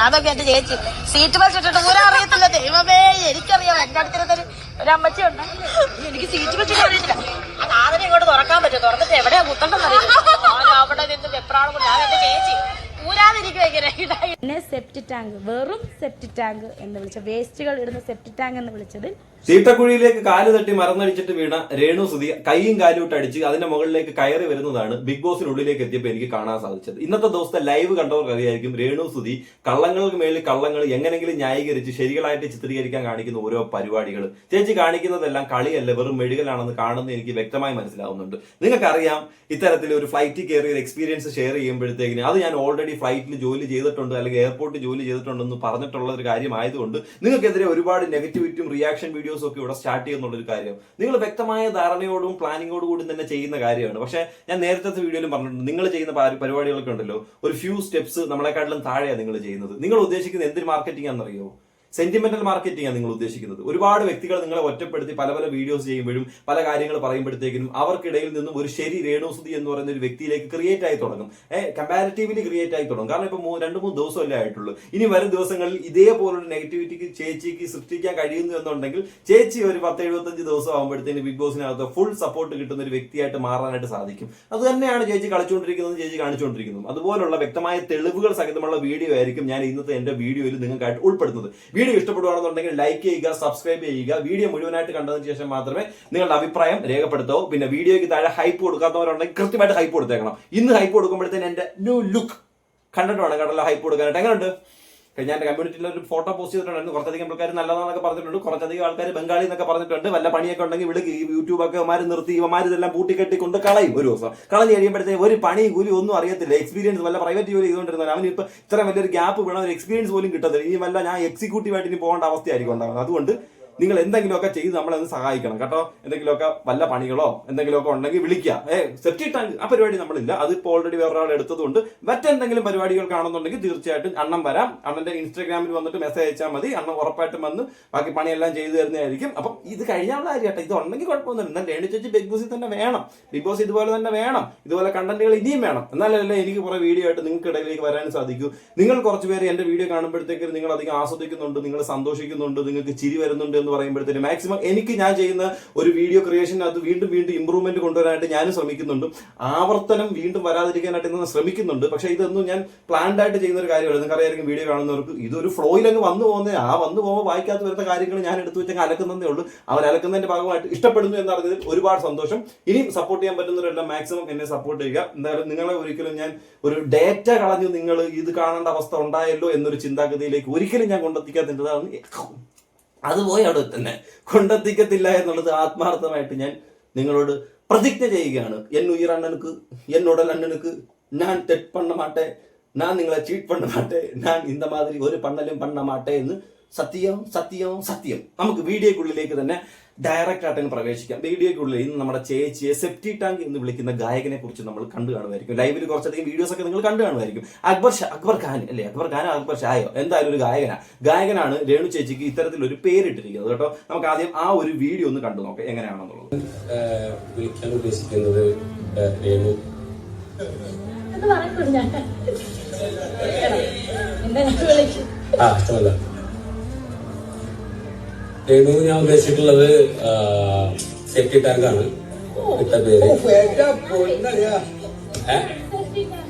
അതൊക്കെ എന്റെ ചേച്ചി സീറ്റ് ബസ് ഇട്ടിട്ട് ഊരാ അറിയത്തില്ല. ദൈവമേ എനിക്കറിയാം. എന്റെ അടുത്തിരുന്നൊരു ഒരമ്മച്ചി ഉണ്ട്, എനിക്ക് സീറ്റ് ബസ് അറിയത്തില്ല. അതിനെ ഇങ്ങോട്ട് തുറക്കാൻ പറ്റും. തുറന്നിട്ട് എവിടെയാ മുത്തണ്ടെന്ന് അറിയില്ല. അവിടെ നിന്ന് വെപ്രാളം. ഞാൻ എന്റെ ചേച്ചി ഊരാതിരിക്കും എങ്ങനെ. സെപ്റ്റി ടാങ്ക്, വെറും സെപ്റ്റി ടാങ്ക് എന്ന് വിളിച്ച, വേസ്റ്റുകൾ ഇടുന്ന സെപ്റ്റി ടാങ്ക് എന്ന് വിളിച്ചത്. ചീട്ടക്കുഴിയിലേക്ക് കാല് തട്ടി മറന്നടിച്ചിട്ട് വീണ രേണു സുധി കൈയും കാലും ഇട്ട് അടിച്ച് അതിന്റെ മുകളിലേക്ക് കയറി വരുന്നതാണ് ബിഗ് ബോസിനുള്ളിലേക്ക് എത്തിയപ്പോൾ എനിക്ക് കാണാൻ സാധിച്ചത്. ഇന്നത്തെ ദിവസത്തെ ലൈവ് കണ്ടവർക്ക് അറിയായിരിക്കും രേണു സുധി കള്ളങ്ങൾക്ക് മേളിൽ കള്ളങ്ങൾ എങ്ങനെങ്കിലും ന്യായീകരിച്ച് ശരികളായിട്ട് ചിത്രീകരിക്കാൻ കാണിക്കുന്ന ഓരോ പരിപാടികൾ. ചേച്ചി കാണിക്കുന്നതെല്ലാം കളിയല്ല, വെറും മെഴുകലാണെന്ന് കാണുന്നത് എനിക്ക് വ്യക്തമായി മനസ്സിലാവുന്നുണ്ട്. നിങ്ങൾക്കറിയാം, ഇത്തരത്തിൽ ഒരു ഫ്ലൈറ്റിൽ കയറിയ ഒരു എക്സ്പീരിയൻസ് ഷെയർ ചെയ്യുമ്പോഴത്തേക്കിന് അത് ഞാൻ ഓൾറെഡി ഫ്ലൈറ്റിൽ ജോലി ചെയ്തിട്ടുണ്ട് അല്ലെങ്കിൽ എയർപോർട്ടിൽ ജോലി ചെയ്തിട്ടുണ്ടെന്ന് പറഞ്ഞിട്ടുള്ള ഒരു കാര്യമായതുകൊണ്ട് നിങ്ങൾക്കെതിരെ ഒരുപാട് നെഗറ്റിവിറ്റിയും റിയാക്ഷൻ വീഡിയോസും ഒക്കെ ഇവിടെ സ്റ്റാർട്ട് ചെയ്യുന്നുള്ളൊരു കാര്യം നിങ്ങൾ വ്യക്തമായ ധാരണയോടും പ്ലാനിങ്ങോടും കൂടി തന്നെ ചെയ്യുന്ന കാര്യമാണ്. പക്ഷേ ഞാൻ നേരത്തെ വീഡിയോയിലും പറഞ്ഞിട്ടുണ്ട്, നിങ്ങൾ ചെയ്യുന്ന പരിപാടികളൊക്കെ ഉണ്ടല്ലോ, ഒരു ഫ്യൂ സ്റ്റെപ്സ് നമ്മളെക്കാട്ടിലും താഴെയാണ് നിങ്ങൾ ചെയ്യുന്നത്. നിങ്ങൾ ഉദ്ദേശിക്കുന്നത് എന്തൊരു മാർക്കറ്റിംഗ് ആണെന്നറിയോ? സെന്റിമെന്റൽ മാർക്കറ്റിംഗ് ആണ് നിങ്ങൾ ഉദ്ദേശിക്കുന്നത്. ഒരുപാട് വ്യക്തികൾ നിങ്ങളെ ഒറ്റപ്പെടുത്തി പല പല വീഡിയോസ് ചെയ്യുമ്പോഴും പല കാര്യങ്ങൾ പറയുമ്പോഴത്തേക്കും അവർക്കിടയിൽ നിന്നും ഒരു ശരി രേണു സുധി എന്ന് പറയുന്ന ഒരു വ്യക്തിയിലേക്ക് ക്രിയേറ്റ് ആയി തുടങ്ങും. കമ്പാരിറ്റീവ്ലി ക്രിയേറ്റ് ആയി തുടങ്ങും. കാരണം ഇപ്പൊ 2-3 ദിവസമല്ലേ ആയിട്ടുള്ളൂ. ഇനി വരും ദിവസങ്ങളിൽ ഇതേപോലൊരു നെഗറ്റിവിറ്റിക്ക് ചേച്ചിക്ക് സൃഷ്ടിക്കാൻ കഴിയുന്നു എന്നുണ്ടെങ്കിൽ ചേച്ചി ഒരു 10-75 ദിവസം ആകുമ്പോഴത്തേന് ബിഗ് ബോസിനകത്ത് ഫുൾ സപ്പോർട്ട് കിട്ടുന്ന ഒരു വ്യക്തിയായിട്ട് മാറാനായിട്ട് സാധിക്കും. അത് തന്നെയാണ് ചേച്ചി കളിച്ചുകൊണ്ടിരിക്കുന്നത്, ചേച്ചി കാണിച്ചുകൊണ്ടിരിക്കുന്നത്. അതുപോലുള്ള വ്യക്തമായ തെളിവുകൾ സഹിതമുള്ള വീഡിയോ ആയിരിക്കും ഞാൻ ഇന്നത്തെ എന്റെ വീഡിയോയിൽ നിങ്ങൾക്കായിട്ട് ഉൾപ്പെടുത്തുന്നത്. വീഡിയോ ഇഷ്ടപ്പെടുകയാണെന്നുണ്ടെങ്കിൽ ലൈക്ക് ചെയ്യുക, സബ്സ്ക്രൈബ് ചെയ്യുക. വീഡിയോ മുഴുവനായിട്ട് കണ്ടതിന് ശേഷം മാത്രമേ നിങ്ങളുടെ അഭിപ്രായം രേഖപ്പെടുത്താവൂ. പിന്നെ വീഡിയോയ്ക്ക് താഴെ ഹൈപ്പ് കൊടുക്കാത്തവരുണ്ടെങ്കിൽ കൃത്യമായിട്ട് ഹൈപ്പ് കൊടുത്തേക്കണം. ഇന്ന് ഹൈപ്പ് കൊടുക്കുമ്പോഴത്തേന് എന്റെ ന്യൂ ലുക്ക് കണ്ടിട്ട് വേണം കേട്ടല്ലോ ഹൈപ്പ് കൊടുക്കാനായിട്ട്. എങ്ങനെയുണ്ട്? ഞാൻ എന്റെ കമ്മ്യൂണിറ്റിയിൽ ഒരു ഫോട്ടോ പോസ്റ്റ് ചെയ്തിട്ടുണ്ടായിരുന്നു. കുറച്ചധികം ആൾക്കാർ നല്ലതാണെന്നൊക്കെ പറഞ്ഞിട്ടുണ്ട്, കുറച്ചധികം ആൾക്കാർ ബംഗാളി എന്നൊക്കെ പറഞ്ഞിട്ടുണ്ട്. വല്ല പണിയൊക്കെ ഉണ്ടെങ്കിൽ വിളിക്ക്. യൂട്യൂബൊക്കെ ഇവന്മാർ നിർത്തി ഇവന്മാർ ഇതെല്ലാം പൂട്ടിക്കെട്ടിക്കൊണ്ട് കളയും. ഒരു ദിവസം കളഞ്ഞ് കഴിയുമ്പോഴത്തേക്ക് ഒരു പണി കൂലി ഒന്നും അറിയത്തില്ല. എക്സ്പീരിയൻസ് വല്ല പ്രൈവറ്റ് ജോലി ചെയ്തുകൊണ്ടിരുന്നത് അവന് ഇപ്പൊ ഇത്ര വലിയൊരു ഗ്യാപ്പ് വേണം, ഒരു എക്സ്പീരിയൻസ് പോലും കിട്ടത്തില്ല. ഇനി വല്ല ഞാൻ എക്സിക്യൂട്ടീവായിട്ട് ഇനി പോകേണ്ട അവസ്ഥയായിരിക്കും ഉണ്ടാകുന്നത്. അതുകൊണ്ട് നിങ്ങൾ എന്തെങ്കിലുമൊക്കെ ചെയ്ത് നമ്മളൊന്ന് സഹായിക്കണം കേട്ടോ. എന്തെങ്കിലുമൊക്കെ വല്ല പണികളോ എന്തെങ്കിലുമൊക്കെ ഉണ്ടെങ്കിൽ വിളിക്കുക. സെപ്റ്റി ടാങ്ക് ആ പരിപാടി നമ്മളില്ല, അതിപ്പോ ഓൾറെഡി വേറൊരാൾ എടുത്തതുകൊണ്ട് മറ്റെന്തെങ്കിലും പരിപാടികൾ കാണുന്നുണ്ടെങ്കിൽ തീർച്ചയായിട്ടും അണ്ണൻ വരാം. അണ്ണന്റെ ഇൻസ്റ്റാഗ്രാമിൽ വന്നിട്ട് മെസ്സേജ് അയച്ചാൽ മതി. അണ്ണൻ ഉറപ്പായിട്ടും വന്ന് ബാക്കി പണിയെല്ലാം ചെയ്തു തരുന്നതായിരിക്കും. അപ്പം ഇത് കഴിഞ്ഞാലുള്ള കാര്യം കേട്ടോ. ഇത് ഉണ്ടെങ്കിൽ കുഴപ്പമൊന്നുമില്ല. എന്നാൽ രേണു ചേച്ചി ബിഗ് ബോസിൽ തന്നെ വേണം. ബിഗ് ബോസ് ഇതുപോലെ തന്നെ വേണം. ഇതുപോലെ കണ്ടന്റുകൾ ഇനിയും വേണം. എന്നാലല്ലേ എനിക്ക് കുറെ വീഡിയോ ആയിട്ട് നിങ്ങൾക്ക് ഇടയിലേക്ക് വരാനും സാധിക്കൂ. നിങ്ങൾ കുറച്ച് പേര് എന്റെ വീഡിയോ കാണുമ്പോഴത്തേക്ക് നിങ്ങൾ അധികം ആസ്വദിക്കുന്നുണ്ട്, നിങ്ങൾ സന്തോഷിക്കുന്നുണ്ട്, നിങ്ങൾക്ക് ചിരി വരുന്നുണ്ട് എന്ന് പറയുമ്പോഴത്തേക്ക് മാക്സിമം എനിക്ക് ഞാൻ ചെയ്യുന്ന ഒരു വീഡിയോ ക്രിയേഷനകത്ത് വീണ്ടും വീണ്ടും ഇമ്പ്രൂവ്മെന്റ് കൊണ്ടുവരാനായിട്ട് ഞാനും ശ്രമിക്കുന്നുണ്ട്. ആവർത്തനം വീണ്ടും വരാതിരിക്കാനായിട്ട് ഇന്ന് ശ്രമിക്കുന്നുണ്ട്. പക്ഷെ ഇതൊന്നും ഞാൻ പ്ലാൻഡ് ആയിട്ട് ചെയ്യുന്ന ഒരു കാര്യമല്ല. നിങ്ങൾക്ക് അറിയായിരിക്കും വീഡിയോ കാണുന്നവർക്ക് ഇതൊരു ഫ്ലോയിലങ്ങ് വന്നു പോകുന്നത്. ആ വന്നു പോകുമ്പോൾ വായിക്കാത്ത വരുന്ന കാര്യങ്ങൾ ഞാൻ എടുത്തു വെച്ചങ്ങ് അലക്കുന്നതേ ഉള്ളൂ. അവർ അലക്കുന്നതിന്റെ ഭാഗമായിട്ട് ഇഷ്ടപ്പെടുന്നു എന്നറിഞ്ഞതിൽ ഒരുപാട് സന്തോഷം. ഇനിയും സപ്പോർട്ട് ചെയ്യാൻ പറ്റുന്നവരെല്ലാം മാക്സിമം എന്നെ സപ്പോർട്ട് ചെയ്യുക. എന്തായാലും നിങ്ങളെ ഒരിക്കലും ഞാൻ ഒരു ഡേറ്റ കളഞ്ഞു നിങ്ങൾ ഇത് കാണേണ്ട അവസ്ഥ ഉണ്ടായല്ലോ എന്നൊരു ചിന്താഗതിയിലേക്ക് ഒരിക്കലും ഞാൻ കൊണ്ടെത്തിക്കാത്തതാണ്. അത് പോയി അവിടെ തന്നെ കൊണ്ടെത്തിക്കത്തില്ല എന്നുള്ളത് ആത്മാർത്ഥമായിട്ട് ഞാൻ നിങ്ങളോട് പ്രതിജ്ഞ ചെയ്യുകയാണ്. എന്നുയിരണ്ണനുക്ക് എന്നോടല്ലണ്ണനുക്ക് ഞാൻ തെറ്റ് പണ്ണ മാട്ടെ, ഞാൻ നിങ്ങളെ ചീറ്റ് പണ്ണ മാട്ടെ, ഞാൻ ഇന്ത മാതിരി ഒരു പണ്ണലും പണ്ണ മാട്ടെ എന്ന് സത്യം സത്യം സത്യം. നമുക്ക് വീഡിയോക്കുള്ളിലേക്ക് തന്നെ ഡയറക്റ്റ് ആയിട്ട് പ്രവേശിക്കാം. വീഡിയോക്കുള്ളിൽ ഇന്ന് നമ്മുടെ ചേച്ചിയെ സെപ്റ്റി ടാങ്ക് എന്ന് വിളിക്കുന്ന ഗായകനെ കുറിച്ച് നമ്മൾ കണ്ടു കാണുമായിരിക്കും. ലൈവിൽ കുറച്ചധികം വീഡിയോസ് ഒക്കെ നിങ്ങൾ കണ്ടു കാണുമായിരിക്കും. അക്ബർ ഖാൻ അല്ലേ? അക്ബർ ഷായോ എന്തായാലും ഒരു ഗായകനാണ് രേണു ചേച്ചിക്ക് ഇത്തരത്തിലൊരു പേരിട്ടിരിക്കുന്നത് കേട്ടോ. നമുക്ക് ആദ്യം ആ ഒരു വീഡിയോ ഒന്ന് കണ്ടു നോക്കാം എങ്ങനെയാണെന്നുള്ളത്. വിളിക്കാൻ ഉദ്ദേശിക്കുന്നത് രേണു രേണു ഞാൻ ഉദ്ദേശിച്ചിട്ടുള്ളത് സെപ്റ്റി ടാങ്ക് ആണ് ഇട്ട പേര്.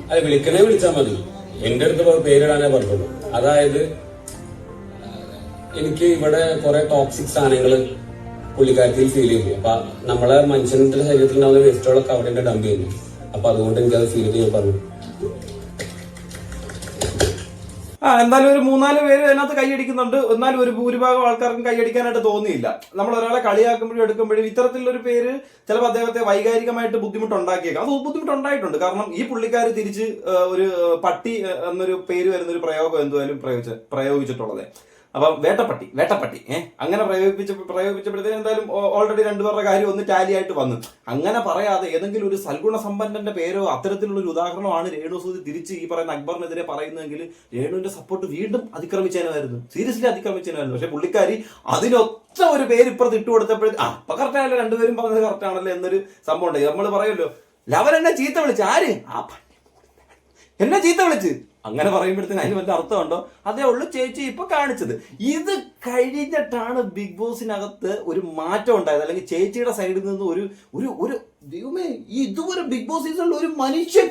അത് വിളിച്ചാൽ മതി. എന്റെ അടുത്ത് പേരിടാനേ പറഞ്ഞുള്ളൂ. അതായത് എനിക്ക് ഇവിടെ കുറെ ടോക്സിക് സാധനങ്ങൾ പുള്ളിക്കാരത്തിൽ ഫീൽ ചെയ്തു. അപ്പൊ നമ്മളെ മനുഷ്യന്റെ ശരീരത്തിൽ ഉണ്ടാവുന്ന വേസ്റ്റുകളൊക്കെ അവിടെ ഡംപ് ചെയ്യുന്നു. അപ്പൊ അതുകൊണ്ട് എനിക്കത് ഫീൽ ചെയ്യാൻ പറഞ്ഞു. എന്തായാലും ഒരു 3-4 പേര് അതിനകത്ത് കൈയടിക്കുന്നുണ്ട്. എന്നാലും ഒരു ഭൂരിഭാഗം ആൾക്കാർക്കും കൈയടിക്കാനായിട്ട് തോന്നിയില്ല. നമ്മൾ ഒരാളെ കളിയാക്കുമ്പോഴും എടുക്കുമ്പോഴും ഇത്തരത്തിലൊരു പേര് ചിലപ്പോൾ അദ്ദേഹത്തെ വൈകാരികമായിട്ട് ബുദ്ധിമുട്ടുണ്ടാക്കിയേക്കാം. അത് ബുദ്ധിമുട്ടുണ്ടായിട്ടുണ്ട്. കാരണം ഈ പുള്ളിക്കാർ തിരിച്ച് ഒരു പട്ടി എന്നൊരു പേര് വരുന്ന ഒരു പ്രയോഗം എന്തായാലും പ്രയോഗിച്ചിട്ടുള്ളത്. അപ്പം വേട്ടപ്പട്ടി അങ്ങനെ പ്രയോഗിച്ചപ്പോഴത്തേന് എന്തായാലും ഓൾറെഡി 2 പേരുടെ കാര്യം ഒന്ന് ടാലി ആയിട്ട് വന്നു. അങ്ങനെ പറയാതെ ഏതെങ്കിലും ഒരു സൽഗുണ സമ്പന്നന്റെ പേരോ അത്തരത്തിലുള്ള ഒരു ഉദാഹരണമാണ് രേണു സുധി തിരിച്ച് ഈ പറയുന്ന അക്ബറിനെതിരെ പറയുന്നതെങ്കിൽ രേണുവിന്റെ സപ്പോർട്ട് വീണ്ടും അതിക്രമിച്ചേനായിരുന്നു. സീരിയസ്ലി അതിക്രമിച്ചേനായിരുന്നു. പക്ഷെ പുള്ളിക്കാരി അതിനൊത്ത ഒരു പേര് ഇപ്പുറത്ത് ഇട്ട് കൊടുത്തപ്പോഴേ അപ്പൊ കറക്റ്റാണല്ലോ, 2 പേരും പറഞ്ഞത് കറക്റ്റാണല്ലോ എന്നൊരു സംഭവം ഉണ്ട്. നമ്മൾ പറയുമല്ലോ, ലവൻ എന്നെ ചീത്ത വിളിച്ച് ആര് എന്നെ ചീത്ത വിളിച്ച് അങ്ങനെ പറയുമ്പോഴത്തേന് അതിന് വല്ല അർത്ഥമുണ്ടോ? അതേ ഉള്ളൂ ചേച്ചി ഇപ്പൊ കാണിച്ചത്. ഇത് കഴിഞ്ഞിട്ടാണ് ബിഗ് ബോസിനകത്ത് ഒരു മാറ്റം ഉണ്ടായത്. അല്ലെങ്കിൽ ചേച്ചിയുടെ സൈഡിൽ നിന്ന് ഒരു ഒരു ഒരു ദൈവമേ, ഇതുവരെ ബിഗ് ബോസ് സീസണിൽ ഒരു മനുഷ്യൻ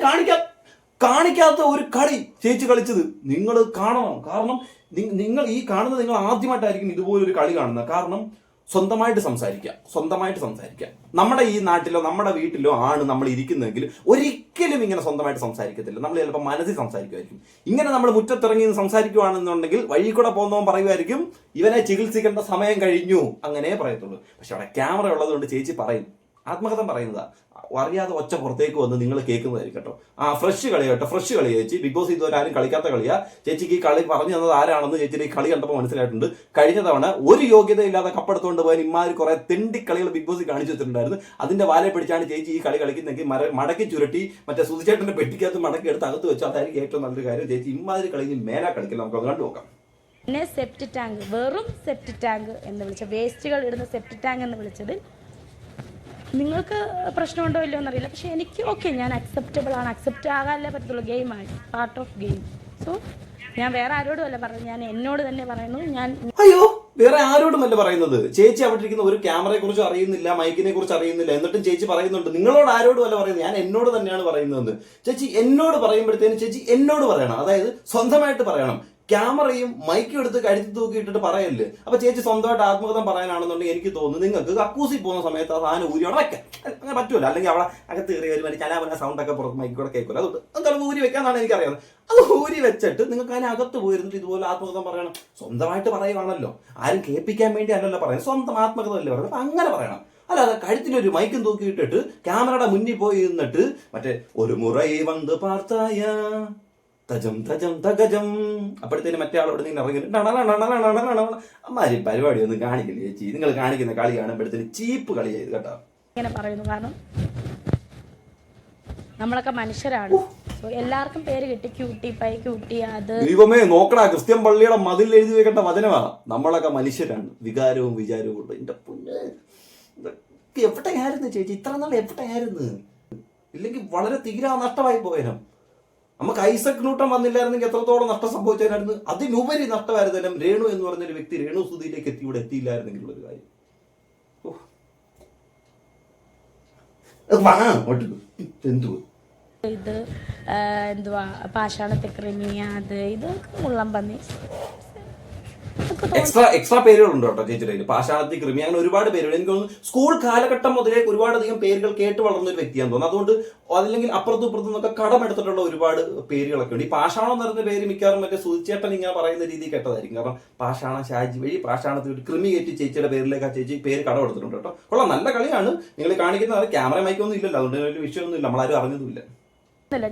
കാണിക്കാത്ത ഒരു കളി ചേച്ചി കളിച്ചത് നിങ്ങൾ കാണണം. കാരണം നിങ്ങൾ ഈ കാണുന്നത് നിങ്ങൾ ആദ്യമായിട്ടായിരിക്കും ഇതുപോലൊരു കളി കാണുന്നത്. കാരണം സ്വന്തമായിട്ട് സംസാരിക്കുക. നമ്മുടെ ഈ നാട്ടിലോ നമ്മുടെ വീട്ടിലോ ആണ് നമ്മൾ ഇരിക്കുന്നതെങ്കിൽ ഒരിക്കലും ഇങ്ങനെ സ്വന്തമായിട്ട് സംസാരിക്കത്തില്ല. നമ്മൾ ചിലപ്പോൾ മനസ്സിൽ സംസാരിക്കുമായിരിക്കും. ഇങ്ങനെ നമ്മൾ മുറ്റത്തിറങ്ങി സംസാരിക്കുകയാണെന്നുണ്ടെങ്കിൽ വഴി കൂടെ പോകുന്നവൻ പറയുമായിരിക്കും ഇവനെ ചികിത്സിക്കേണ്ട സമയം കഴിഞ്ഞു, അങ്ങനെ പറയത്തുള്ളൂ. പക്ഷെ അവിടെ ക്യാമറ ഉള്ളത് കൊണ്ട് ചേച്ചി പറയും, ആത്മകഥം പറയുന്നതാ, അറിയാതെ ഒച്ച പുറത്തേക്ക് വന്ന് നിങ്ങൾ കേൾക്കുന്നതായിരിക്കും കേട്ടോ. ഫ്രഷ് കളി ചേച്ചി. ബിഗ് ബോസ് ഇതുവരെ ആരും കളിക്കാത്ത കളിയാ. ചേച്ചിക്ക് ഈ കളി പറഞ്ഞു തന്നത് ആരാണെന്ന് ചേച്ചിയുടെ ഈ കളി കണ്ടപ്പോൾ മനസ്സിലായിട്ടുണ്ട്. കഴിഞ്ഞ തവണ ഒരു യോഗ്യതയില്ലാതെ കപ്പെടുത്തുകൊണ്ട് പോകാൻ ഇമാര് കുറെ തെണ്ടി കളികൾ ബിഗ് ബോസ് കാണിച്ചു വെച്ചിട്ടുണ്ടായിരുന്നു. അതിന്റെ വാലെ പിടിച്ചാണ് ചേച്ചി ഈ കളി കളിക്കുന്നെങ്കിൽ മടക്കി ചുരുട്ടി മറ്റേ സുധിച്ചേട്ടന്റെ പെട്ടിക്കകത്ത് മടക്കി എടുത്ത് അകത്ത് വെച്ചു. അതായിരിക്കും ഏറ്റവും നല്ലൊരു കാര്യം. ചേച്ചി ഇമാതിരി കളി മേലാ കളിക്കില്ല. നമുക്ക് അത് കണ്ടുനോക്കാം. പിന്നെ സെപ്റ്റ് ടാങ്ക്, വെറും സെപ്റ്റ് ടാങ്ക് എന്ന് വിളിച്ച, വേസ്റ്റുകൾ ഇടുന്ന സെപ്റ്റ് ടാങ്ക് എന്ന് വിളിച്ചത് നിങ്ങൾക്ക് പ്രശ്നമുണ്ടോ ഇല്ലയോ എന്നറിയില്ല. പക്ഷെ എനിക്ക് ഓക്കെ, ഞാൻ അക്സെപ്റ്റബിൾ ആണ്. അക്സെപ്റ്റ് ആകാനല്ലേ പറ്റത്തുള്ളൂ. ഗെയിമാണ്, പാർട്ട് ഓഫ് ഗെയിം. സോ ഞാൻ വേറെ ആരോടും അല്ല പറയുന്നത്, ഞാൻ എന്നോട് തന്നെ പറയുന്നു. അയ്യോ, വേറെ ആരോടുമല്ല പറയുന്നത്. ചേച്ചി അവിടെ ഇരിക്കുന്ന ഒരു ക്യാമറയെ കുറിച്ച് അറിയുന്നില്ല, മൈക്കിനെ കുറിച്ച് അറിയുന്നില്ല. എന്നിട്ടും ചേച്ചി പറയുന്നുണ്ട് നിങ്ങളോട് ആരോടും അല്ല പറയുന്നത്, ഞാൻ എന്നോട് തന്നെയാണ് പറയുന്നത്. ചേച്ചി എന്നോട് പറയുമ്പോഴത്തേനും ചേച്ചി എന്നോട് പറയണം. അതായത് സ്വന്തമായിട്ട് പറയണം. ക്യാമറയും മൈക്കും എടുത്ത് കഴുത്തി തൂക്കിയിട്ടിട്ട് പറയല്ലേ. അപ്പൊ ചേച്ചി സ്വന്തമായിട്ട് ആത്മകഥം പറയാനാണെന്നുണ്ടെങ്കിൽ എനിക്ക് തോന്നുന്നു നിങ്ങൾക്ക് കക്കൂസി പോകുന്ന സമയത്ത് ആ സാധനം ഊരി അവിടെ വെക്കാം. അങ്ങനെ പറ്റൂല. അല്ലെങ്കിൽ അവിടെ അകത്ത് കയറി ഒരു ചലാപന സൗണ്ട് ഒക്കെ പുറത്ത് മൈക്ക് കൂടെ കേൾക്കില്ല. അതുകൊണ്ട് എന്തായാലും ഊരി വെക്കാന്നാണ് എനിക്കറിയാവുന്നത്. അത് ഊരി വെച്ചിട്ട് നിങ്ങൾക്ക് അതിനകത്ത് പോയിരുന്നിട്ട് ഇതുപോലെ ആത്മകഥം പറയണം. സ്വന്തമായിട്ട് പറയുവാണല്ലോ, ആരും കേൾപ്പിക്കാൻ വേണ്ടി അല്ലല്ലോ പറയുന്നത്, സ്വന്തം ആത്മകഥ അല്ലേ പറയുന്നത്. അപ്പൊ അങ്ങനെ പറയണം. അല്ലാതെ കഴുത്തിലൊരു മൈക്കും തൂക്കിയിട്ടിട്ട് ക്യാമറയുടെ മുന്നിൽ പോയി ഇരുന്നിട്ട് മറ്റേ ഒരു മുറൈ വന്ന് പാർത്തായ തജം തജം തകജം അപ്പോഴത്തേന് മറ്റേ ആളോട് നിങ്ങൾ ഇറങ്ങി അമ്മാരി പരിപാടി ഒന്നും കാണിക്കില്ല ചേച്ചി. നിങ്ങൾ കാണിക്കുന്ന കളി കാണുമ്പോഴത്തേന് ചീപ്പ് കളി ചെയ്ത് കേട്ടോ. ഇങ്ങനെ പറയുന്നു കാരണം നമ്മളൊക്കെ മനുഷ്യരാണ്. എല്ലാവർക്കും പേര് കിട്ടി, ക്യൂട്ടി പൈ, ക്യൂട്ടി അത്. ദൈവമേ നോക്കടാ, ക്രിസ്ത്യൻ പള്ളിയുടെ മതിൽ എഴുതി വെക്കേണ്ട വചനമാ. നമ്മളൊക്കെ മനുഷ്യരാണ്, വികാരവും വിചാരവും ഉണ്ട്. എന്റെ പൊന്ന്, എവിടെയായിരുന്നു ചേച്ചി ഇത്ര നാൾ? എവിടെയായിരുന്നു? ഇല്ലെങ്കിൽ വളരെ തീരാ നഷ്ടമായി പോയേനും. നമുക്ക് ഐസക് ന്യൂട്ടൺ വന്നില്ലായിരുന്നെങ്കിൽ എത്രത്തോളം നഷ്ടം സംഭവിച്ചായിരുന്നു. അതിനുപരി നഷ്ടമായിരുന്നാലും രേണു എന്ന് പറഞ്ഞൊരു വ്യക്തി രേണു സുധിയിലേക്ക് ഇവിടെ എത്തിയില്ലായിരുന്നെങ്കിൽ ഉള്ളൊരു കാര്യം. ഇത് എന്തുവാ പാഷാണത്തെ ക്രിമിയ, അത് ഇതൊക്കെ മുള്ളം പന്നി, എക്സ്ട്രാ പേരുകളുണ്ട് കേട്ടോ ചേച്ചിയുടെ കയ്യിൽ. പാഷാണത്തി, കൃമി, അങ്ങനെ ഒരുപാട് പേരുകൾ. എനിക്ക് തോന്നുന്നു സ്കൂൾ കാലഘട്ടം മുതലേ ഒരുപാടധികം പേരുകൾ കേട്ട് വളർന്ന ഒരു വ്യക്തിയാണെന്ന് തോന്നുന്നു. അതുകൊണ്ട് അതല്ലെങ്കിൽ അപ്പുറത്തും ഇപ്പുറത്തും നിന്നൊക്കെ കടമെടുത്തിട്ടുള്ള ഒരുപാട് പേരുകളൊക്കെ ഉണ്ട്. ഈ പാഷാണം എന്ന് പറയുന്ന പേര് മിക്കവാറും മറ്റേ സുധിച്ചേട്ടൻ ഇങ്ങനെ പറയുന്ന രീതി കേട്ടതായിരിക്കും. കാരണം പാഷാണം ഷാജി വഴി പാഷാണത്തിൽ കൃമി കയറ്റി ചേച്ചിയുടെ പേരിലേക്ക് ആ ചേച്ചി പേര് കടമെടുത്തിട്ടുണ്ട് കേട്ടോ. കൊള്ളാം, നല്ല കളിയാണ് നിങ്ങൾ കാണിക്കുന്നത്. ക്യാമറ മൈക്കൊന്നും ഇല്ലല്ലോ, അതുകൊണ്ട് വലിയ വിഷയമൊന്നും ഇല്ല, നമ്മളാരും അറിഞ്ഞതുമില്ല.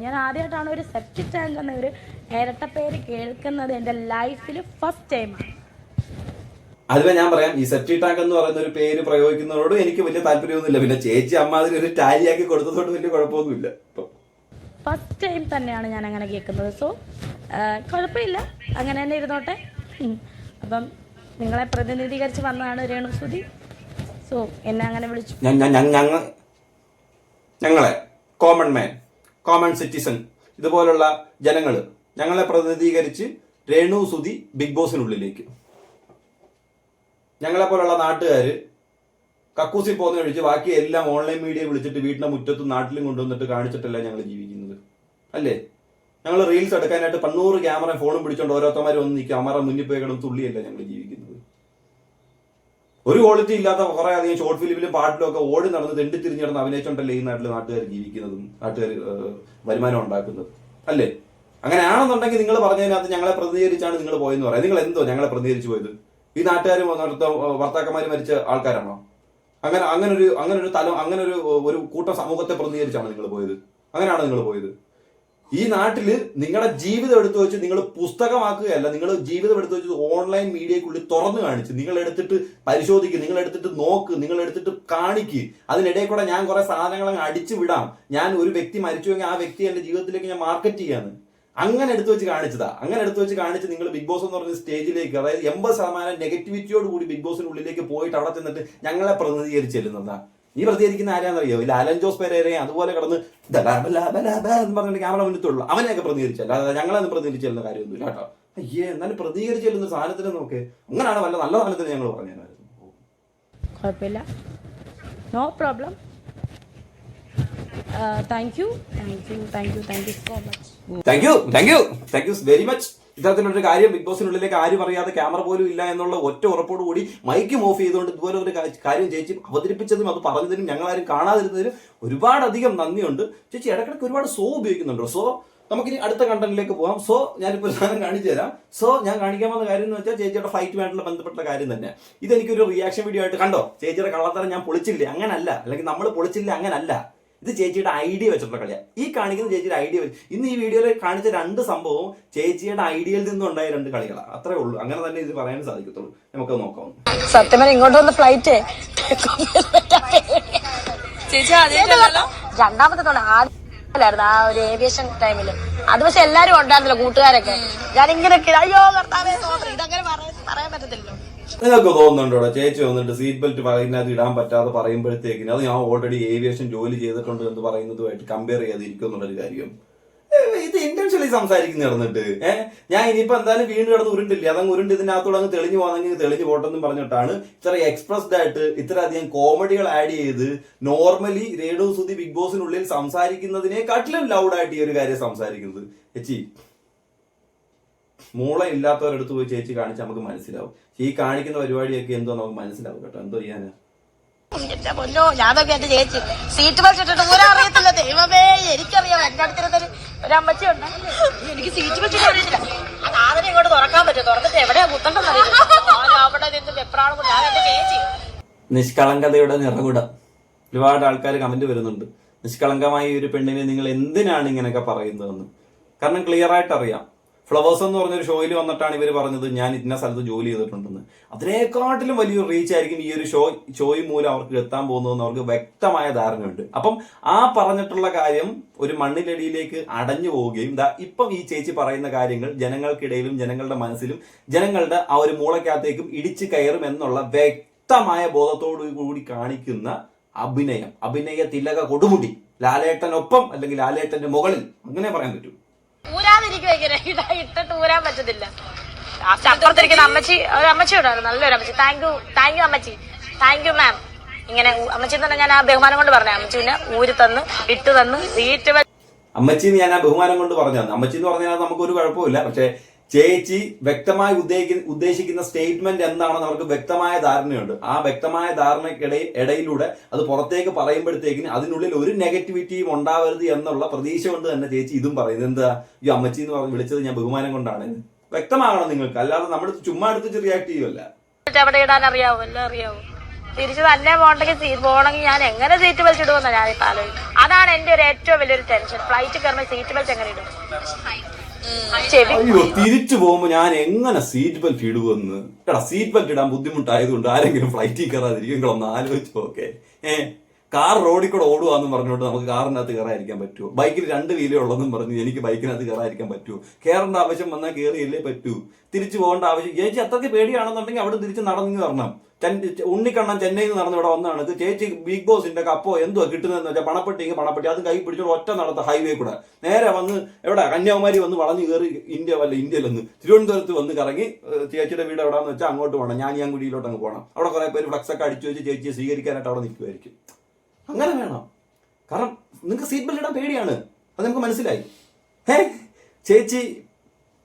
ഞാൻ ആദ്യമായിട്ടാണ് ഒരു സെപ്റ്റ് ടാങ്ക് എന്ന ഒരു ഇരട്ട പേര് കേൾക്കുന്നത്. എൻ്റെ ലൈഫിൽ ഫസ്റ്റ് ടൈമാണ്. അതുവേ ഞാൻ പറയാം, ഈ സെപ്റ്റി ടാങ്ക് എന്ന് പറയുന്ന ഒരു പേര് പ്രയോഗിക്കുന്നതോട് എനിക്ക് വലിയ താല്പര്യമൊന്നുമില്ല. പിന്നെ ചേച്ചി അമ്മ അതിന് ഒരു ടാലിയാക്കി കൊടുത്തതുകൊണ്ട് വലിയ കുഴപ്പമൊന്നുമില്ല. ഫസ്റ്റ് ടൈം തന്നെയാണ് ഞാൻ അങ്ങനെ കേൾക്കുന്നത്. സോ കുഴപ്പമില്ല, അങ്ങനെ തന്നെ ഇരുന്നോട്ടെ. അപ്പം നിങ്ങളെ പ്രതിനിധീകരിച്ച് വന്നതാണ് രേണു സുധി. സോ എന്നെ അങ്ങനെ വിളിച്ചു. ഞങ്ങളെ കോമൺ മാൻ, കോമൺ സിറ്റിസൺ, ഇതുപോലുള്ള ജനങ്ങള് ഞങ്ങളെ പ്രതിനിധീകരിച്ച് രേണു സുധി ബിഗ് ബോസിനുള്ളിലേക്ക്. ഞങ്ങളെപ്പോലുള്ള നാട്ടുകാര് കക്കൂസിൽ പോകുന്ന കഴിച്ച് ബാക്കി എല്ലാം ഓൺലൈൻ മീഡിയ വിളിച്ചിട്ട് വീടിന്റെ മുറ്റത്തും നാട്ടിലും കൊണ്ടുവന്നിട്ട് കാണിച്ചിട്ടല്ല ഞങ്ങൾ ജീവിക്കുന്നത്, അല്ലേ? ഞങ്ങൾ റീൽസ് എടുക്കാനായിട്ട് 100 ക്യാമറ ഫോണും പിടിച്ചോണ്ട് ഓരോരുത്തന്മാർ വന്ന് നിൽക്കും. ക്യാമറ മുന്നിൽ പോയി കിടന്ന് തുള്ളിയല്ല ഞങ്ങൾ ജീവിക്കുന്നത്. ഒരു ക്വാളിറ്റി ഇല്ലാത്ത കുറെ അധികം ഷോർട്ട് ഫിലിമിലും പാട്ടിലും ഒക്കെ ഓടി നടന്ന് തെണ്ടി തിരിഞ്ഞിടന്ന് അഭിനയിച്ചോണ്ടല്ലേ ഈ നാട്ടിൽ നാട്ടുകാർ ജീവിക്കുന്നതും നാട്ടുകാർ വരുമാനം ഉണ്ടാക്കുന്നത്, അല്ലേ? അങ്ങനെയാണെന്നുണ്ടെങ്കിൽ നിങ്ങൾ പറഞ്ഞതിനകത്ത് ഞങ്ങളെ പ്രതിനിധീകരിച്ചാണ് നിങ്ങൾ പോയെന്ന് പറയാം. നിങ്ങൾ എന്തോ ഞങ്ങളെ പ്രതിനിധീകരിച്ചു പോയത്? ഈ നാട്ടുകാർ ഭർത്താക്കന്മാര് മരിച്ച ആൾക്കാരാണോ? അങ്ങനെ ഒരു കൂട്ടം സമൂഹത്തെ പ്രതിനിധീകരിച്ചാണ് നിങ്ങൾ പോയത്? അങ്ങനെയാണോ നിങ്ങൾ പോയത്? ഈ നാട്ടില് നിങ്ങളുടെ ജീവിതം എടുത്തു വെച്ച് നിങ്ങൾ പുസ്തകമാക്കുകയല്ല, നിങ്ങൾ ജീവിതം എടുത്തു വെച്ച് ഓൺലൈൻ മീഡിയക്കുള്ളിൽ തുറന്നു കാണിച്ച് നിങ്ങൾ എടുത്തിട്ട് പരിശോധിക്കുക, നിങ്ങൾ എടുത്തിട്ട് നോക്ക്, നിങ്ങൾ എടുത്തിട്ട് കാണിക്ക്. അതിനിടയിൽ കൂടെ ഞാൻ കുറെ സാധനങ്ങൾ അങ്ങ് അടിച്ചു വിടാം. ഞാൻ ഒരു വ്യക്തി മരിച്ചുവെങ്കിൽ ആ വ്യക്തി എന്റെ ജീവിതത്തിലേക്ക് ഞാൻ മാർക്കറ്റ് ചെയ്യാന്ന് അങ്ങനെ എടുത്തു വെച്ച് കാണിച്ചതാ. അങ്ങനെ എടുത്തു വെച്ച് കാണിച്ച് നിങ്ങൾ ബിഗ് ബോസ് എന്ന് പറഞ്ഞ സ്റ്റേജിലേക്ക്, അതായത് 80% നെഗറ്റിവിറ്റിയോട് കൂടി ബിഗ് ബോസിനുള്ളിലേക്ക് പോയിട്ട് അവിടെ ചെന്നിട്ട് ഞങ്ങളെ പ്രതിനിധീകരിച്ച് ചെല്ലുന്നതാ. നീ പ്രതികരിക്കുന്ന ആരാന്നറിയോ? ലാലൻ ജോസ് പെരേരയെ അതുപോലെ കിടന്ന് എന്ന് പറഞ്ഞിട്ട് ക്യാമറ മുന്നിട്ടുള്ളൂ അവനെയൊക്കെ പ്രതികരിച്ചല്ല, അല്ലാതെ ഞങ്ങളൊന്നും പ്രതികരിച്ചെല്ലുന്ന കാര്യമൊന്നുമില്ല കേട്ടോ. അയ്യേ, എന്നാലും പ്രതികരിച്ചെല്ലുന്ന സാധനത്തിന് നോക്ക്. അങ്ങനെയാണ് വല്ല നല്ല സാധനത്തിന് ഞങ്ങൾ പറഞ്ഞായിരുന്നു. കുഴപ്പമില്ല, no problem. Thank you so much. Thank you very much. ഇത്തരത്തിലൊരു കാര്യം ബിഗ് ബോസിനുള്ളിലേക്ക് ആരും അറിയാതെ ക്യാമറ പോലും ഇല്ല എന്നുള്ള ഒറ്റ ഉറപ്പോട് കൂടി മൈക്കും ഓഫ് ചെയ്തുകൊണ്ട് ഇതുപോലെ ഒരു കാര്യം ചേച്ചി അവതരിപ്പിച്ചതും അത് പറഞ്ഞതിനും ഞങ്ങളാരും കാണാതിരുന്നതിനും ഒരുപാടധികം നന്ദിയുണ്ട്. ചേച്ചി ഇടയ്ക്കിടയ്ക്ക് ഒരുപാട് സോ ഉപയോഗിക്കുന്നുണ്ടോ? സോ നമുക്കിനി അടുത്ത കണ്ടന്റിലേക്ക് പോകാം. സോ ഞാനിപ്പോൾ സാധനം കാണിച്ചു തരാം. സോ ഞാൻ കാണിക്കാൻ വന്ന കാര്യം എന്ന് വെച്ചാൽ ചേച്ചിയുടെ ഫൈറ്റുമായിട്ടുള്ള ബന്ധപ്പെട്ട കാര്യം തന്നെ. ഇതെനിക്കൊരു റിയാക്ഷൻ വീഡിയോ ആയിട്ട് കണ്ടോ, ചേച്ചിയുടെ കള്ളത്തരം ഞാൻ പൊളിച്ചില്ലേ അങ്ങനല്ല, അല്ലെങ്കിൽ നമ്മൾ പൊളിച്ചില്ലേ അങ്ങനല്ല. ഇത് ചേച്ചിയുടെ ഐഡിയ വെച്ചിട്ടുള്ള കളിയാണ്. ഈ കാണിക്കുന്ന ചേച്ചിയുടെ ഐഡിയ വെച്ച് ഇന്ന് ഈ വീഡിയോയിൽ കാണിച്ച 2 സംഭവവും ചേച്ചിയുടെ ഐഡിയയിൽ നിന്നുണ്ടായ 2 കളികളാണ്. അത്രേ ഉള്ളൂ. അങ്ങനെ തന്നെ ഇത് പറയാൻ സാധിക്കത്തുള്ളൂ. നമുക്ക് നോക്കാം. സത്യം പറഞ്ഞാൽ ഇങ്ങോട്ട് വന്ന ഫ്ലൈറ്റ് രണ്ടാമത്തെ തവണ ആദ്യമായിരുന്നു ആ ഒരു ഏവിയേഷൻ ടൈമില്. അത് പക്ഷെ എല്ലാരും ഉണ്ടായിരുന്നില്ല, കൂട്ടുകാരൊക്കെ. ഞാനിങ്ങനെ അയ്യോ കർത്താവേ ഇതങ്ങനെ പറയാൻ പറ്റത്തില്ലല്ലോ. നിങ്ങൾക്ക് തോന്നുന്നുണ്ടോ ചേച്ചി വന്നിട്ട് സീറ്റ് ബെൽറ്റ് പറയുന്നത് ഇടാൻ പറ്റാതെ പറയുമ്പോഴത്തേക്കിന് അത് ഞാൻ ഓൾറെഡി ഏവിയേഷൻ ജോലി ചെയ്തിട്ടുണ്ട് എന്ന് പറയുന്നതുമായിട്ട് കമ്പയർ ചെയ്യാതിരിക്കും എന്നുള്ളൊരു കാര്യം? ഇത് ഇന്റൻഷ്യലി സംസാരിക്കുന്ന നടന്നിട്ട് ഞാൻ ഇനിയിപ്പോ എന്തായാലും വീണ്ടും കിടന്ന് ഉരുണ്ടില്ല, അതങ്ങ് ഉരുണ്ട് ഇതിനകത്തോടെ അങ്ങ് തെളിഞ്ഞു പോകണമെങ്കിൽ തെളിഞ്ഞു പോട്ടെന്നും പറഞ്ഞിട്ടാണ് ഇത്ര എക്സ്പ്രസ്ഡ് ആയിട്ട് ഇത്രയധികം കോമഡികൾ ആഡ് ചെയ്ത് നോർമലി രേണു സുധി ബിഗ് ബോസിനുള്ളിൽ സംസാരിക്കുന്നതിനെക്കാട്ടിലും ലൗഡായിട്ട് ഈ ഒരു കാര്യം സംസാരിക്കുന്നത്. ചേച്ചി മൂള ഇല്ലാത്തവരടുത്ത് പോയി ചേച്ചി കാണിച്ചാൽ നമുക്ക് മനസ്സിലാവും. ഈ കാണിക്കുന്ന പരിപാടിയൊക്കെ എന്തോ നമുക്ക് മനസ്സിലാവും കേട്ടോ. എന്തോ ചെയ്യാനാ? ഞാനൊക്കെ എന്റെ ചേച്ചി സീറ്റ് ബെൽറ്റ് ഇട്ടിട്ട് ഊരാ അറിയത്തില്ല. ദൈവമേ എനിക്കറിയാം. എന്റെ അടുത്തിരുന്നൊരു ഒരമ്മച്ചി ഉണ്ട്, എനിക്ക് സീറ്റ് ബെൽറ്റ് അറിയത്തില്ല. ആ സാധനം ഇങ്ങോട്ട് തുറക്കാൻ പറ്റും, തുറന്നിട്ട് എവിടെയാ കുത്തണ്ടെന്ന് അറിയില്ല. അവിടെ നിന്ന് വെപ്രാളം. ഞാൻ എന്റെ ചേച്ചി നിഷ്കളങ്കതയുടെ നിറകുടം. ഒരുപാട് ആൾക്കാർ കമന്റ് വരുന്നുണ്ട്, നിഷ്കളങ്കമായ ഒരു പെണ്ണിനെ നിങ്ങൾ എന്തിനാണ് ഇങ്ങനെയൊക്കെ പറയുന്നതെന്ന്. കാരണം ക്ലിയർ ആയിട്ട് അറിയാം. ഫ്ലവേഴ്സ് എന്ന് പറഞ്ഞൊരു ഷോയിൽ വന്നിട്ടാണ് ഇവർ പറഞ്ഞത് ഞാൻ ഇന്ന സ്ഥലത്ത് ജോലി ചെയ്തിട്ടുണ്ടെന്ന്. അതിനേക്കാട്ടിലും വലിയൊരു റീച്ച് ആയിരിക്കും ഈ ഒരു ഷോയും മൂലം അവർക്ക് എത്താൻ പോകുന്നതെന്ന് അവർക്ക് വ്യക്തമായ ധാരണയുണ്ട്. അപ്പം ആ പറഞ്ഞിട്ടുള്ള കാര്യം ഒരു മണ്ണിലടിയിലേക്ക് അടഞ്ഞു പോവുകയും ഇപ്പം ഈ ചേച്ചി പറയുന്ന കാര്യങ്ങൾ ജനങ്ങൾക്കിടയിലും ജനങ്ങളുടെ മനസ്സിലും ജനങ്ങളുടെ ആ ഒരു മൂളക്കകത്തേക്കും ഇടിച്ചു കയറും എന്നുള്ള വ്യക്തമായ ബോധത്തോടു കൂടി കാണിക്കുന്ന അഭിനയ തിലക കൊടുമുടി. ലാലേട്ടനൊപ്പം അല്ലെങ്കിൽ ലാലേട്ടന്റെ മുകളിൽ, അങ്ങനെ പറയാൻ പറ്റൂ. ഊരാതിരിക്കും ഇട്ടിട്ട് ഊരാൻ പറ്റത്തില്ല. അപ്പുറത്തിരിക്കുന്ന അമ്മച്ചി, ഒരു അമ്മച്ചി ഉണ്ടായിരുന്നു, നല്ലൊരു അമ്മച്ചി. താങ്ക് യു അമ്മച്ചി, താങ്ക് യു മാം. ഇങ്ങനെ അമ്മച്ചി തന്നെ ഞാൻ ആ ബഹുമാനം കൊണ്ട് പറഞ്ഞ അമ്മച്ചിനെ ഊരി തന്നു, ഇട്ട് തന്നു, സീറ്റ് അമ്മച്ചി ഞാൻ ആ ബഹുമാനം കൊണ്ട് പറഞ്ഞു. അമ്മച്ചി എന്ന് പറഞ്ഞാൽ നമുക്കൊരു കുഴപ്പമില്ല. പക്ഷെ ചേച്ചി വ്യക്തമായി ഉദ്ദേശിക്കുന്ന സ്റ്റേറ്റ്മെന്റ് എന്താണെന്ന് അവർക്ക് വ്യക്തമായ ധാരണയുണ്ട്. ആ വ്യക്തമായ ധാരണയ്ക്കിടയിലൂടെ അത് പുറത്തേക്ക് പറയുമ്പോഴത്തേക്കിന് അതിനുള്ളിൽ ഒരു നെഗറ്റിവിറ്റിയും ഉണ്ടാവരുത് എന്നുള്ള പ്രതീക്ഷ കൊണ്ട് തന്നെ ചേച്ചി ഇതും പറയുന്നത്. എന്താ ഈ അമ്മച്ചി എന്ന് പറഞ്ഞ് വിളിച്ചത് ഞാൻ ബഹുമാനം കൊണ്ടാണ്. വ്യക്തമാകണം നിങ്ങൾക്ക്, അല്ലാതെ നമ്മൾ ചുമ്മാ എടുത്ത് റിയാക്ട് ചെയ്യുമല്ല. എവിടെ ഇടാൻ അറിയാവോ, എല്ലാം അറിയാവോ. തിരിച്ചു തന്നെ പോകണമെങ്കിൽ ഞാൻ എങ്ങനെ സീറ്റ് ബെൽറ്റ് ഇടുമെന്നാണ് ഞാനിപ്പോ ആലോചിക്കും. അതാണ് എന്റെ ഒരു ഏറ്റവും വലിയൊരു ടെൻഷൻ. ഫ്ലൈറ്റ് കയറുമ്പോൾ സീറ്റ് ബെൽറ്റ് എങ്ങനെ ഇടും? അയ്യോ, തിരിച്ചു പോകുമ്പോ ഞാൻ എങ്ങനെ സീറ്റ് ബെൽറ്റ് ഇടുവെന്ന്. എടാ, സീറ്റ് ബെൽറ്റ് ഇടാൻ ബുദ്ധിമുട്ടായതുകൊണ്ട് ആരെങ്കിലും ഫ്ലൈറ്റിൽ കയറാതിരിക്കും. ഒന്ന് ആലോചിച്ചു നോക്കെ. കാർ റോഡിൽ കൂടെ ഓടുവാന്ന് പറഞ്ഞുകൊണ്ട് നമുക്ക് കാറിനകത്ത് കയറാതിരിക്കാൻ പറ്റുമോ? ബൈക്കിൽ 2 വീലേ ഉള്ളതെന്നും പറഞ്ഞു എനിക്ക് ബൈക്കിനകത്ത് കയറാതിരിക്കാൻ പറ്റുമോ? കയറേണ്ട ആവശ്യം വന്നാൽ കയറിയല്ലേ പറ്റൂ. തിരിച്ചു പോകേണ്ട ആവശ്യം ചേച്ചി അത്രയ്ക്ക് പേടിയാണെന്നുണ്ടെങ്കിൽ അവിടെ തിരിച്ച് നടന്നു വരണം. ഉണ്ണിക്കണ്ണൻ ചെന്നൈയിൽ നിന്ന് നടന്ന് ഇവിടെ വന്നാണ് ചേച്ചി ബിഗ് ബോസിന്റെ കപ്പോ എന്തോ കിട്ടുന്നതെന്ന് വെച്ചാൽ പണപ്പെട്ടി അതും കൈ പിടിച്ചോണ്ട് ഒറ്റ നടത്ത ഹൈവേ കൂടെ നേരെ വന്ന് എവിടെ കന്യാകുമാരി വന്ന് വളഞ്ഞു കയറി ഇന്ത്യയിലൊന്ന് തിരുവനന്തപുരത്ത് വന്ന് കറങ്ങി ചേച്ചിയുടെ വീട് എവിടെയാണെന്ന് വെച്ചാൽ അങ്ങോട്ട് പോകണം. ഞാനിയാങ്കുടിയിലോട്ട് അങ്ങ് പോകണം. അവിടെ കുറെ പേര് ഫ്ലക്സ് ഒക്കെ അടിച്ചു വെച്ച് ചേച്ചിയെ സ്വീകരിക്കാനായിട്ട് അവിടെ നിൽക്കുമായിരിക്കും. അങ്ങനെ വേണം. കാരണം നിങ്ങൾക്ക് സീറ്റ് ബെൽറ്റ് ഇടാൻ പേടിയാണ്, അത് നമുക്ക് മനസ്സിലായി. ചേച്ചി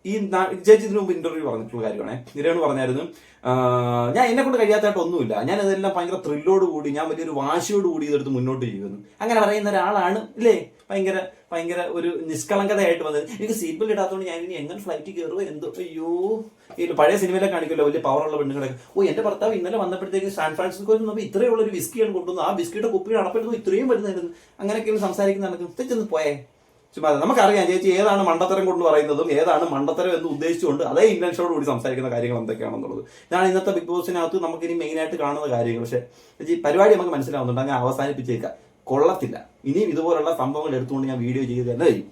ഇതിനു മുമ്പ് ഇന്റർവ്യൂ പറഞ്ഞിട്ടുള്ള കാര്യമാണ്. രേണു പറഞ്ഞായിരുന്നു ഞാൻ എന്നെ കൊണ്ട് കഴിയാത്തതായിട്ട് ഒന്നുമില്ല, ഞാൻ അതെല്ലാം ഭയങ്കര ത്രില്ലോട് കൂടി ഞാൻ വലിയൊരു വാശിയോട് കൂടി ഇതെടുത്ത് മുന്നോട്ട് ചെയ്യുന്നു. അങ്ങനെ പറയുന്ന ഒരാളാണ് ഇല്ലേ ഭയങ്കര ഒരു നിഷ്കളങ്കതയായിട്ട് വന്നത്. എനിക്ക് സീറ്റ് ബെൽറ്റ് ഇടാത്തതുകൊണ്ട് ഞാൻ ഇനി എങ്ങനെ ഫ്ലൈറ്റിൽ കയറുമോ എന്തോ. അയ്യോ, ഈ പഴയ സിനിമയിലെ കാണിക്കുമല്ലോ വലിയ പവറുള്ള പെണ്ണുങ്ങളൊക്കെ. എന്റെ ഭർത്താവ് ഇന്നലെ വന്നപ്പോഴത്തേക്ക് സാൻ ഫ്രാൻസിസ്കോയിൽ നിന്ന് ഇത്രയുള്ള ഒരു വിസ്കിയാണ് കൊണ്ടുവന്നത്, ആ വിസ്കിയുടെ കുപ്പിയുടെ അടപ്പെടുന്നത് ഇത്രയും വരുന്നതായിരുന്നു. അങ്ങനെയൊക്കെയാണ് സംസാരിക്കുന്ന നടക്കും. തെച്ചൊന്ന് പോയേ. ചുമ്മാ നമുക്കറിയാം ചേച്ചി ഏതാണ് മണ്ടത്തരം കൊണ്ട് പറയുന്നതും ഏതാണ് മണ്ടത്തരം എന്ന് ഉദ്ദേശിച്ചുകൊണ്ട് അതേ ഇന്റൻഷനോട് കൂടി സംസാരിക്കുന്ന കാര്യങ്ങൾ എന്തൊക്കെയാണെന്നുള്ളത്. ഞാൻ ഇന്നത്തെ ബിഗ് ബോസിനകത്ത് നമുക്കിനി മെയിനായിട്ട് കാണുന്ന കാര്യങ്ങൾ. പക്ഷേ ചേച്ചി പരിപാടി നമുക്ക് മനസ്സിലാവുന്നുണ്ട്. അങ്ങനെ അവസാനിപ്പിച്ചേക്കാം, കൊള്ളത്തില്ല. ഇനിയും ഇതുപോലുള്ള സംഭവങ്ങൾ എടുത്തുകൊണ്ട് ഞാൻ വീഡിയോ ചെയ്ത് തന്നെ ചെയ്യും.